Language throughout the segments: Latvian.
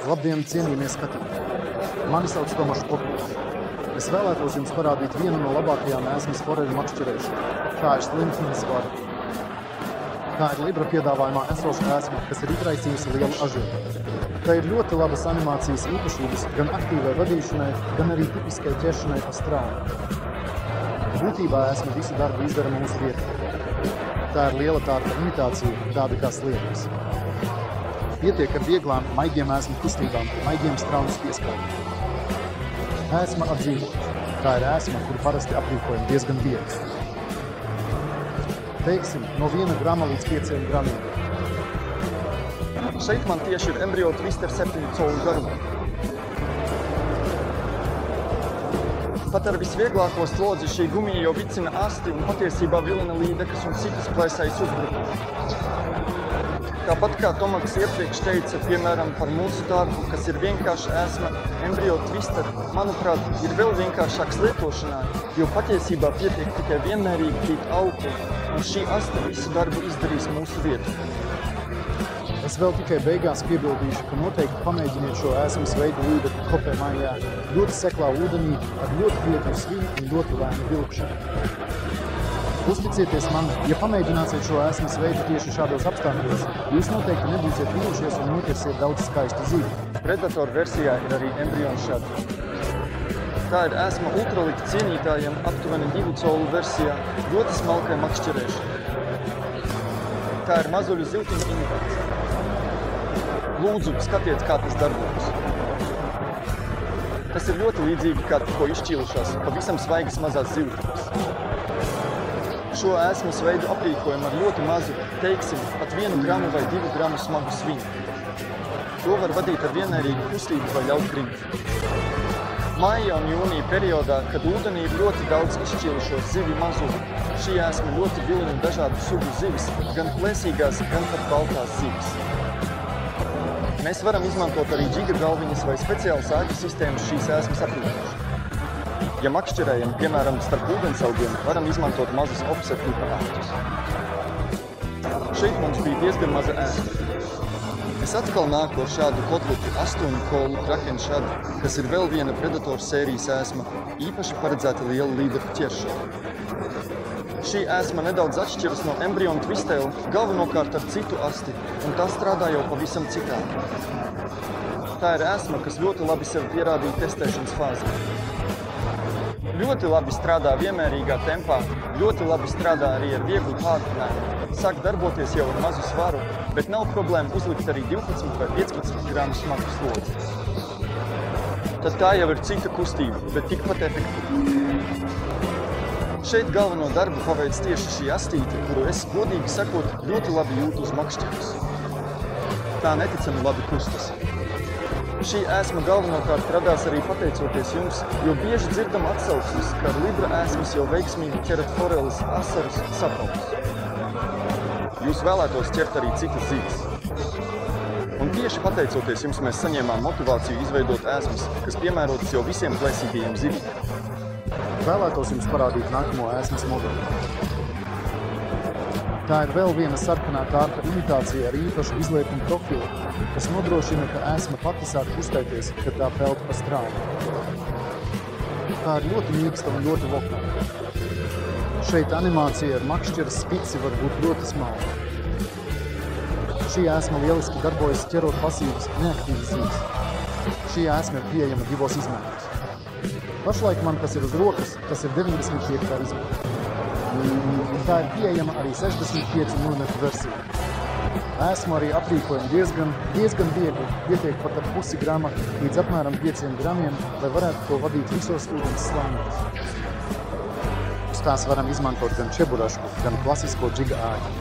Labdien, cienījamies skatītāji! Mani sauc Tomašs Popovs. Es vēlētos jums parādīt vienu no labākajām ēsmas foreļu makšķerēšanām. Tā ir slimtnes vara. Tā ir Libra piedāvājumā esoša ēsma, kas ir izraisījusi lielu ažiotāžu. Tā ir ļoti labas animācijas īpašības gan aktīvai vadīšanai, gan arī tipiskai ķeršanai pa strāvu. Būtībā ēsma visu darbu izdara mūsu vietā. Tā ir liela tārta imitācija, tāda kā sliekas. Pietiek ar vieglām, maigiem ēsmu kustībām, maigiem straunas pieskāriem. Ēsma apdzīvot. Tā ir ēsma, kuru parasti aprīkojam diezgan viegli. Teiksim, no 1 grama līdz 5 gramiem. Šeit man tieši ir Embryo Twister 7 colu garumā. Pat ar visvieglāko slodzi šī gumija jau vicina asti un patiesībā vilina līdekas un citas plēsājas uzbrukumus. Tāpat kā Tomaks iepriekš teica, piemēram, par mūsu darbu, kas ir vienkārša ēsma, Embryo Twister, manuprāt, ir vēl vienkāršāks lietošanā, jo patiesībā pietiek tikai vienmērīgi tīt aukli, un šī asta visu darbu izdarīs mūsu vietu. Es vēl tikai beigās piebildīšu, ka noteikti pamēģiniet šo ēsmas veidu līdekļu kopē mājā, ļoti seklā ūdenī, ar ļoti vieglu svinu un ļoti lēnu vilkšanu. Uzticieties man, ja pamēģināsiet šo ēsmas veidu tieši šādos apstākļos, jūs noteikti nebūsiet vīlušies un noķersiet daudz skaistu zivi. Predator versijā ir arī Embryo Shad. Tā ir ēsma ultralikt cienītājiem aptuveni 2 colu versijā, ļoti smalkai makšķerēšanai. Tā ir mazuļu ziltiņu imitācija. Lūdzu, skatiet, kā tas darbojas. Tas ir ļoti līdzīgi kā tikko izšķīlušās, pavisam svaigas mazās ziltiņas. Šo ēsmas veidu aprīkojam ar ļoti mazu, teiksim, pat 1 gramu vai 2 gramu smagu svinu. To var vadīt ar vienmērīgu kustību vai ļaut grimt. Maija un jūnija periodā, kad ūdenī ir ļoti daudz izšķīlušos zivju mazuļu, šī ēsma ļoti vilina dažādu sugu zivis, gan plēsīgās, gan pat baltās zivis. Mēs varam izmantot arī džiga galviņas vai speciālas āķu sistēmas šīs ēsmas aprīkošanai. Ja makšķerējam, piemēram, starp ūdensaugiem, varam izmantot mazus offset tipa āķus. Šeit mums bija diezgan maza ēsma. Es atkal nāku ar šādu kotletu 8 kolu Kraken Shad, kas ir vēl viena Predator sērijas ēsma, īpaši paredzēta liela līdeku ķeršanai. Šī ēsma nedaudz atšķiras no Embryo Twister, galvenokārt ar citu asti, un tā strādā jau pavisam citādi. Tā ir ēsma, kas ļoti labi sevi pierādīja testēšanas fāzē. Ļoti labi strādā vienmērīgā tempā, ļoti labi strādā arī ar vieglu pātrinājumu. Sāk darboties jau ar mazu svaru, bet nav problēma uzlikt arī 12 vai 15 gramu smagu slodzi. Tad tā jau ir cita kustība, bet tikpat efektīva. Šeit galveno darbu paveic tieši šī astīte, kuru es, godīgi sakot, ļoti labi jūtu uz makšķeres. Tā neticami labi kustas. Šī ēsma galvenokārt radās arī pateicoties jums, jo bieži dzirdam atsauksmes, ka ar Libra ēsmas jau veiksmīgi ķerat foreles, asarus, sapaukus. Jūs vēlētos ķert arī citas zivis. Un tieši pateicoties jums mēs saņēmām motivāciju izveidot ēsmas, kas piemērotas jau visiem plēsīgajiem zivīm. Vēlētos jums parādīt nākamo ēsmas modeli. Tā ir vēl viena sarkanā tārta imitācija ar īpašu izliekumu profilu, kas nodrošina, ka ēsma pati sāk kustēties, kad tā peld pa strāvu. Tā ir ļoti mīksta un ļoti lokāla. Šeit animācija ar makšķeres spici var būt ļoti smalka. Šī ēsma lieliski darbojas ķerot pasīvas, neaktīvas zivis. Šī ēsma ir pieejama 2 izmēros. Pašlaik man, kas ir uz rokas, tas ir 95. izmērs. Tā ir pieejama arī 65 mm versija. Ēsmu arī aprīkojam diezgan viegli, pietiek pat ar pusi grama līdz apmēram 5 gramiem, lai varētu to vadīt visos ūdens slāņos. Uz tās varam izmantot gan čeburašku, gan klasisko džiga āķi.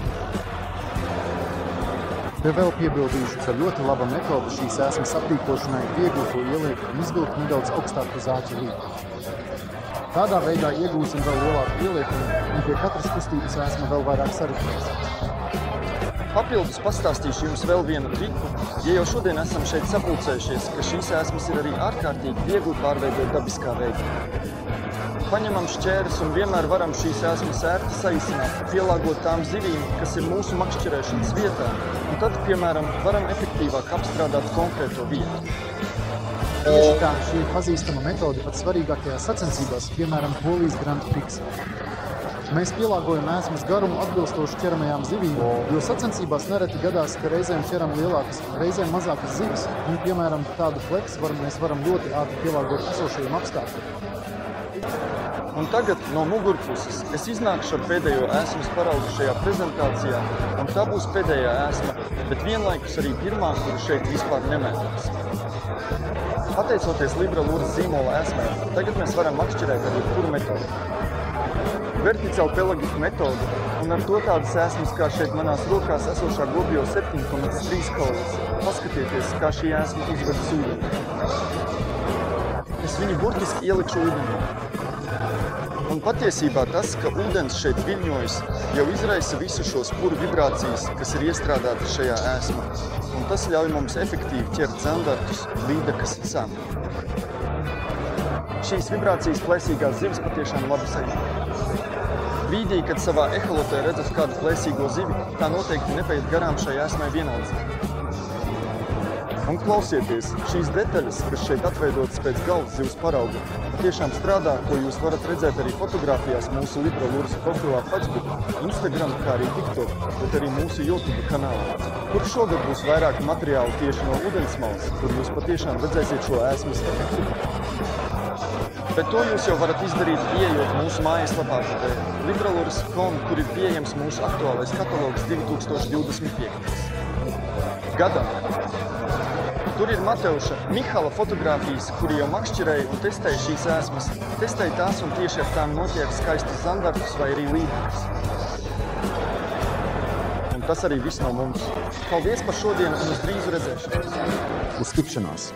Te vēl piebildīšu, ka ļoti laba metode šīs ēsmas aprīkošanai viegli to ieliekt un izvilkt nedaudz augstāk uz āķa līmeni. Tādā veidā iegūsim vēl lielāku ieliekumu un pie katras kustības ēsma vēl vairāk saritmēs. Papildus pastāstīšu jums vēl vienu triku, ja jau šodien esam šeit sapulcējušies, ka šīs ēsmas ir arī ārkārtīgi viegli pārveidot dabiskā veidā. paņemam šķēres un vienmēr varam šīs ēsmas ērti saīsināt, pielāgot tām zivīm, kas ir mūsu makšķerēšanas vietā, un tad, piemēram, varam efektīvāk apstrādāt konkrēto vietu. Tieši tā, šī ir pazīstama metode pat svarīgākajās sacensībās, piemēram, Polijas Grand Prix. Mēs pielāgojam ēsmas garumu atbilstoši ķeramajām zivīm, jo sacensībās nereti gadās, ka reizēm ķeram lielākas, reizēm mazākas zivis, un, piemēram, tādu fleksu mēs varam ļoti ātri pielāgot esošajiem apstākļiem. Un tagad no mugurpuses es iznākšu ar pēdējo ēsmas paraugu šajā prezentācijā, un tā būs pēdējā ēsma, bet vienlaikus arī pirmā, kura šeit vispār nemētās. Pateicoties Libra Lures zīmola ēsmai, tagad mēs varam makšķerēt ar jebkuru metodi. Verticāli pelagiku metodu, un ar to tādas ēsmas, kā šeit manās rokās esošā gobjo 7,3 kalorijas. Paskatieties, kā šī ēsma uzvedas ūdenī. Es viņu burtiski ielikšu ūdenī. Un patiesībā tas, ka ūdens šeit viļņojas, jau izraisa visu šo spuru vibrācijas, kas ir iestrādātas šajā ēsmā. Un tas ļauj mums efektīvi ķert zandartus, līdekas, sami. Šīs vibrācijas plēsīgās zivis patiešām labi sajūt. Brīdī, kad savā eholotē redzat kādu plēsīgo zivi, tā noteikti nepaiet garām šai ēsmai vienaldzīgi. Un klausieties, šīs detaļas, kas šeit atveidotas pēc galvas zivs parauga, patiešām strādā, ko jūs varat redzēt arī fotogrāfijās mūsu Libra Lures profilā Facebook, Instagram, kā arī TikTok, bet arī mūsu YouTube kanālā, kur šogad būs vairāk materiālu tieši no ūdensmalas, kur jūs patiešām redzēsiet šo ēsmas efektu. Bet to jūs jau varat izdarīt, ieejot mūsu mājaslapā libralures.com, kur ir pieejams mūsu aktuālais katalogs 2025. gadam. Tur ir Mateuša Mihala fotogrāfijas, kuri jau makšķerēja un testēja šīs ēsmas. Testēja tās un tieši ar tām notiek skaistas zandartus vai arī līdekas. Un tas arī viss no mums. Paldies par šodienu un uz drīzu redzēšanos. Uz tikšanos!